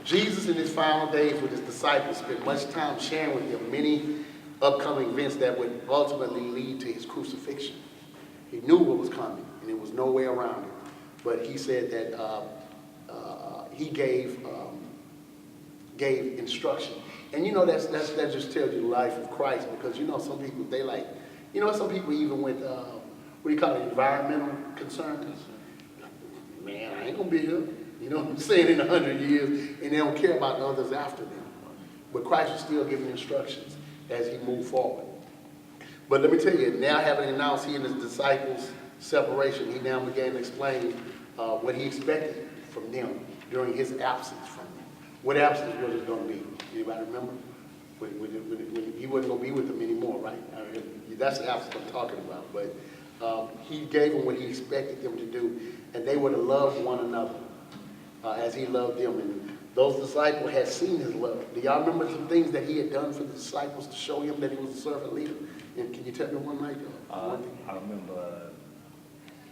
Jesus in his final days with his disciples spent much time sharing with them many upcoming events that would ultimately lead to his crucifixion. He knew what was coming, and there was no way around it. But he said that he gave instruction. And you know, that just tells you the life of Christ, because you know some people, they like, you know, some people even with, what do you call it, environmental concerns. Man, I ain't gonna be here. You know what I'm saying, in 100 years, and they don't care about others after them. But Christ was still giving instructions as he moved forward. But let me tell you, now having announced he and his disciples' separation, he now began to explain what he expected from them during his absence from them. What absence was it going to be? Anybody remember? When he wasn't going to be with them anymore, right? That's the absence I'm talking about. But he gave them what he expected them to do, and they were to love one another as he loved them. And those disciples had seen his love. Do y'all remember some things that he had done for the disciples to show him that he was a servant leader? And can you tell me one night? One thing? I remember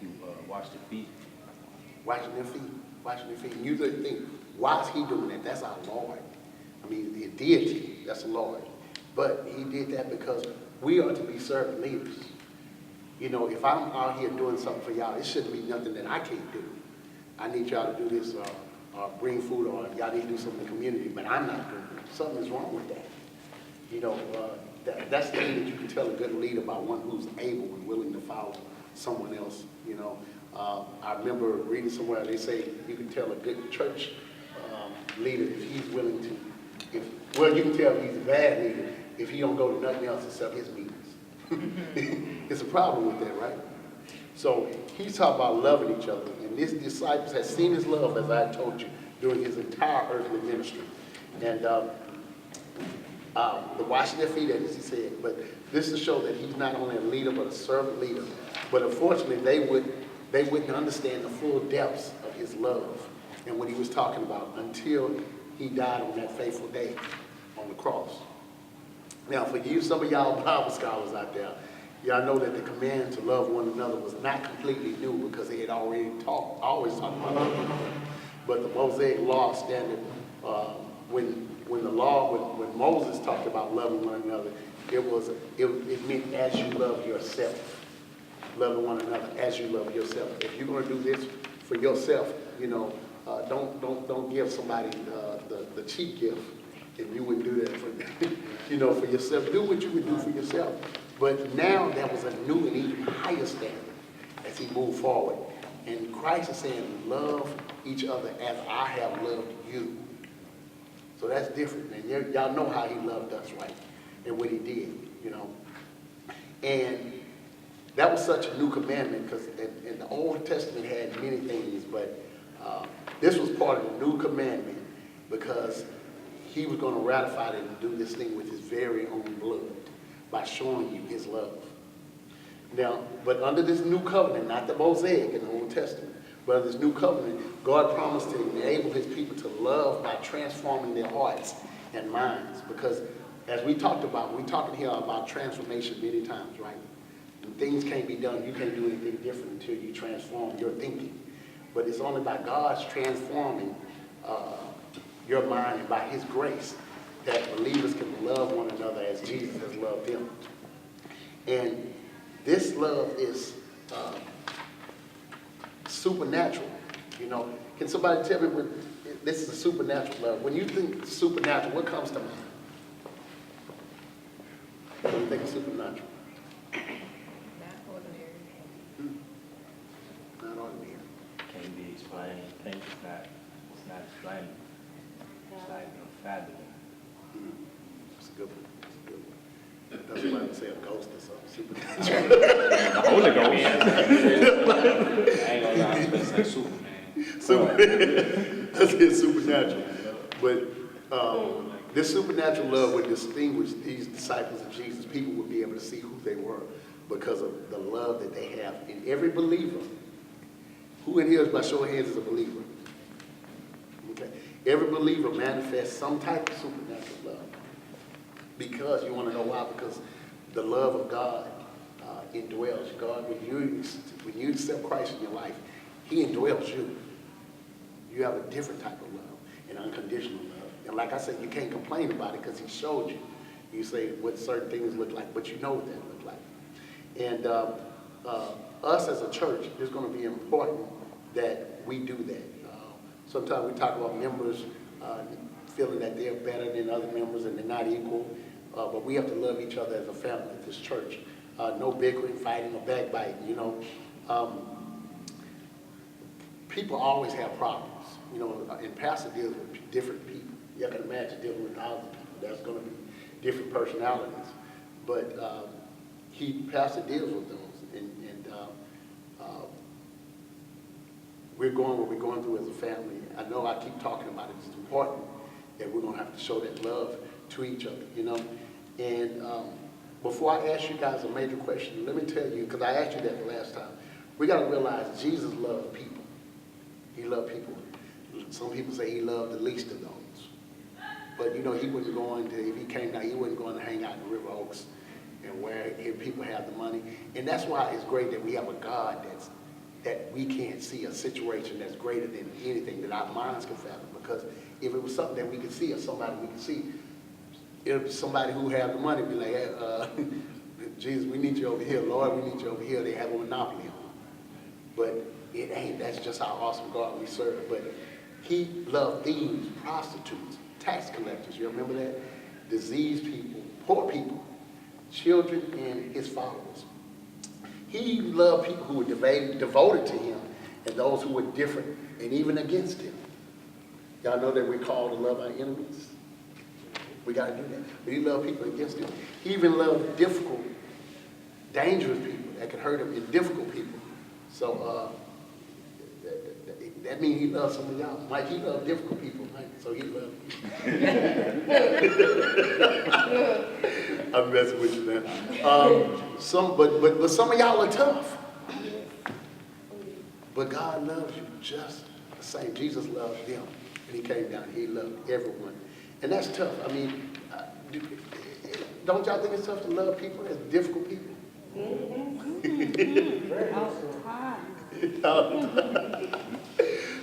he washed their feet. Washing their feet. Washing their feet. And you think, why is he doing that? That's our Lord. I mean, the deity, that's the Lord. But he did that because we are to be servant leaders. You know, if I'm out here doing something for y'all, it shouldn't be nothing that I can't do. I need y'all to do this, or bring food, or y'all need to do something in the community, but I'm not doing it. Something is wrong with that. You know, that's the thing that you can tell a good leader about, one who's able and willing to follow someone else. You know, I remember reading somewhere, they say you can tell a good church leader if he's willing to, well, you can tell he's a bad leader if he don't go to nothing else except his meetings. It's a problem with that, right? So he's talking about loving each other, and his disciples had seen his love, as I told you, during his entire earthly ministry. And the washing their feet, as he said, but this to show that he's not only a leader, but a servant leader. But unfortunately, they wouldn't understand the full depths of his love and what he was talking about until he died on that fateful day on the cross. Now, for you, some of y'all Bible scholars out there, y'all know that the command to love one another was not completely new, because they had always talked about loving one another. But the Mosaic law standard, when Moses talked about loving one another, it meant as you love yourself. Loving one another as you love yourself. If you're going to do this for yourself, you know, don't give somebody the cheap gift, if you would do that for you know, for yourself. Do what you would do for yourself. But now there was a new and even higher standard as he moved forward. And Christ is saying, love each other as I have loved you. So that's different. And y'all know how he loved us, right? And what he did, you know. And that was such a new commandment, because in the Old Testament had many things, but this was part of the new commandment, because he was going to ratify it and do this thing with his very own blood by showing you his love. Now, but under this new covenant, not the Mosaic in the Old Testament, but under this new covenant, God promised to enable his people to love by transforming their hearts and minds. Because as we talked about, we're talking here about transformation many times, right? And things can't be done, you can't do anything different until you transform your thinking. But it's only by God's transforming your mind, and by his grace, that believers can love one another as Jesus has loved them. And this love is supernatural. You know, can somebody tell me what this is? A supernatural love. When you think supernatural, what comes to mind? When you think of supernatural? Not ordinary. Not ordinary. Can't be explained. It's not explained. It's not even fathomable. That's a good one. That's a good one. That's why I say a ghost or something. Supernatural. The Holy Ghost. I ain't gonna lie, I'm supposed to say Superman. That's it, supernatural. But this supernatural love would distinguish these disciples of Jesus. People would be able to see who they were because of the love that they have in every believer. Who in here, by show of hands, is a believer? Okay. Every believer manifests some type of supernatural love. Because, you want to know why? Because the love of God indwells God. When you accept Christ in your life, he indwells you. You have a different type of love. And and unconditional love. And like I said, you can't complain about it because he showed you. You say what certain things look like, but you know what that look like. And us as a church, it's going to be important that we do that. Sometimes we talk about members feeling that they're better than other members and they're not equal, but we have to love each other as a family at this church. No bickering, fighting, or backbiting, you know. People always have problems, you know, and pastor deals with different people. You can imagine dealing with thousands of people. There's going to be different personalities, but pastor deals with those, and we're going what we're going through as a family. I know I keep talking about it. It's important that we're going to have to show that love to each other, you know. And before I ask you guys a major question, let me tell you, because I asked you that the last time, we got to realize Jesus loved people. He loved people. Some people say he loved the least of those. But, you know, he wasn't going to, if he came down, he wasn't going to hang out in the River Oaks and where people have the money. And that's why it's great that we have a God that we can't see a situation that's greater than anything that our minds can fathom. Because if it was something that we could see or somebody we could see, it'll be somebody who have the money be like, hey, Jesus, we need you over here. Lord, we need you over here. They have a monopoly on. But it ain't. That's just how awesome God we serve. But he loved thieves, prostitutes, tax collectors. You remember that? Diseased people, poor people, children, and his followers. He loved people who were devoted to him and those who were different and even against him. Y'all know that we're called to love our enemies? We got to do that. But he loved people against him. He even loved difficult, dangerous people that could hurt him, and difficult people. So that means he loved some of y'all. Mike, he loved difficult people, Mike, so he loved you. I'm messing with you, man. But some of y'all are tough. But God loves you just the same. Jesus loved them, and he came down. He loved everyone. And that's tough. I mean, don't y'all think it's tough to love people as difficult people?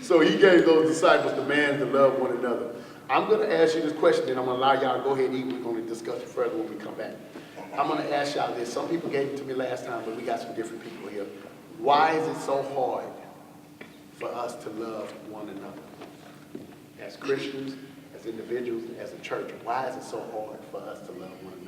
So he gave those disciples commands to love one another. I'm going to ask you this question, and I'm going to allow y'all to go ahead and eat. We're going to discuss it further when we come back. I'm going to ask y'all this. Some people gave it to me last time, but we got some different people here. Why is it so hard for us to love one another? As Christians, as individuals, as a church, why is it so hard for us to love one another?